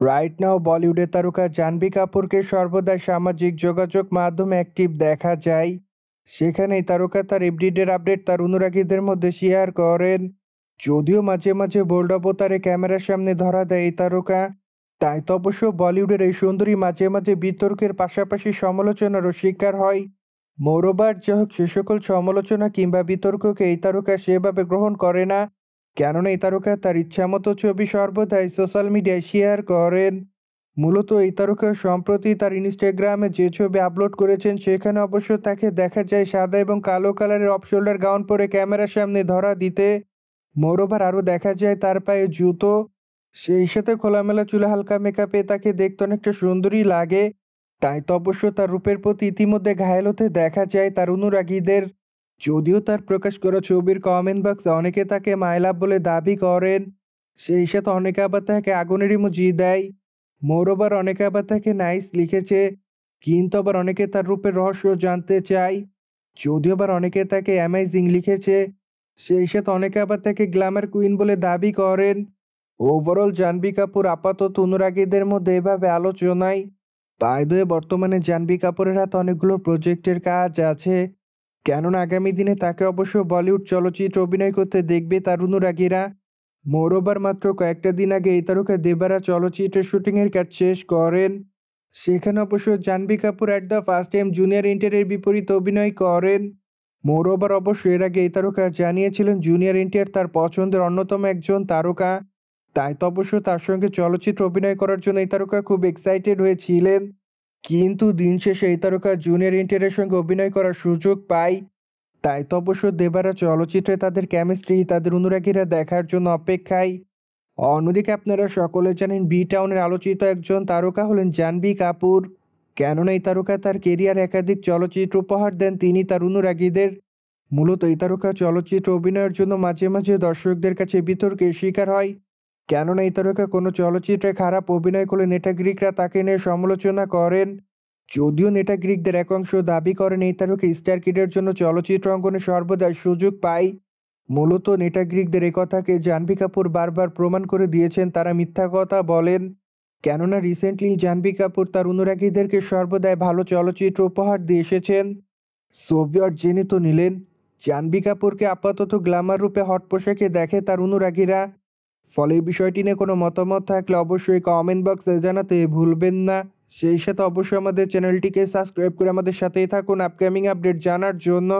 Right now বলিউডের তারকা জাহ্নবী কাপুরকে সর্বদাই সামাজিক যোগাযোগ মাধ্যমে অ্যাক্টিভ দেখা যায়। সেখানেই তারকা তার এভরিডের আপডেট তার অনুরাগীদের মধ্যে শেয়ার করেন। যদিও মাঝে মাঝে বোল্ড অবতারে ক্যামেরার সামনে ধরা দেয় এই তারকা, তাই তো অবশ্য বলিউডের এই সুন্দরী মাঝে মাঝে বিতর্কের পাশাপাশি সমালোচনারও শিকার হয়। মৌরবার যা হোক, সে সকল সমালোচনা কিংবা বিতর্ককে এই তারকা সেভাবে গ্রহণ করে না, কেননা এই তারকা তার ইচ্ছামতো ছবি সর্বদাই সোশ্যাল মিডিয়ায় শেয়ার করেন। মূলত এই তারকা সম্প্রতি তার ইনস্টাগ্রামে যে ছবি আপলোড করেছেন, সেখানে অবশ্য তাকে দেখা যায় সাদা এবং কালো কালারের অফ শোল্ডার গাউন পরে ক্যামেরার সামনে ধরা দিতে। মোরওভার আরও দেখা যায় তার পায়ে জুতো, সেই সাথে খোলামেলা চুলে হালকা মেকআপে তাকে দেখতে অনেকটা সুন্দরই লাগে। তাই তো অবশ্য তার রূপের প্রতি ইতিমধ্যে ঘায়েল হতে দেখা যায় তার অনুরাগীদের। যদিও তার প্রকাশ করা ছবির কমেন্ট বক্সে অনেকে তাকে মাইলাভ বলে দাবি করেন, সেই সাথে অনেকে আবার তাকে আগুনের ইমোজি দেয়। মোরওভার অনেকে আবার তাকে নাইস লিখেছে, কিন্তু আবার অনেকে তার রূপের রহস্য জানতে চায়। যদিও আবার অনেকে তাকে অ্যামেজিং লিখেছে, সেই সাথে অনেকে আবার তাকে গ্ল্যামার কুইন বলে দাবি করেন। ওভারঅল জাহ্নবী কাপুর আপাতত অনুরাগীদের মধ্যে এভাবে আলোচনায়। বাই দ্য ওয়ে, বর্তমানে জাহ্নবী কাপুরের হাতে অনেকগুলো প্রজেক্টের কাজ আছে, কেননা আগামী দিনে তাকে অবশ্য বলিউড চলচ্চিত্রে অভিনয় করতে দেখবে তার অনুরাগীরা। মোরওভার মাত্র কয়েকটা দিন আগে এই তারকা দেবারা চলচ্চিত্রের শুটিংয়ের কাজ শেষ করেন। সেখানে অবশ্য Jahnavi Kapoor at the first time junior NTR বিপরীতে অভিনয় করেন। মোরওভার অবশ্য এর আগে এই তারকা জানিয়েছিলেন জুনিয়র এনটিআর তার পছন্দের অন্যতম একজন তারকা, তাই তো অবশ্য তার সঙ্গে চলচ্চিত্রে অভিনয় করার জন্য এই তারকা খুব এক্সাইটেড হয়েছিলেন। কিন্তু দিন শেষে এই তারকা জুনিয়র এনটিআরের সঙ্গে অভিনয় করার সুযোগ পায়। তাই তো অবশ্য দেবারা চলচ্চিত্রে তাদের কেমিস্ট্রি তাদের অনুরাগীরা দেখার জন্য অপেক্ষায়। অন্যদিকে আপনারা সকলে জানেন বি টাউনের আলোচিত একজন তারকা হলেন জাহ্নবী কাপুর। কেননা এই তারকা তার কেরিয়ার একাধিক চলচ্চিত্র উপহার দেন তিনি তার অনুরাগীদের। মূলত এই তারকা চলচ্চিত্র অভিনয়ের জন্য মাঝে মাঝে দর্শকদের কাছে বিতর্কের শিকার হয়, কেননা এই তারকা কোনো চলচ্চিত্রে খারাপ অভিনয় করলে নেটাগ্রিকরা তাকে নিয়ে সমালোচনা করেন। যদিও নেটাগ্রিকদের একাংশ দাবি করেন এই তারকা স্টার কিডের জন্য চলচ্চিত্র অঙ্গনে সর্বদাই সুযোগ পায়। মূলত নেটাগ্রিকদের এ কথাকে জাহ্নবী কাপুর বারবার প্রমাণ করে দিয়েছেন তারা মিথ্যা কথা বলেন, কেননা রিসেন্টলি জাহ্নবী কাপুর তার অনুরাগীদেরকে সর্বদাই ভালো চলচ্চিত্র উপহার দিয়ে এসেছেন। সোভিয়ত জেনে তো নিলেন, জাহ্নবী কাপুরকে আপাতত গ্ল্যামার রূপে হট পোশাকে দেখে তার অনুরাগীরা। ফলে এই বিষয়টি নিয়ে কোনো মতামত থাকলে অবশ্যই কমেন্ট বক্সে জানাতে ভুলবেন না। সেই সাথে অবশ্যই আমাদের চ্যানেলটিকে সাবস্ক্রাইব করে আমাদের সাথেই থাকুন আপকামিং আপডেট জানার জন্য।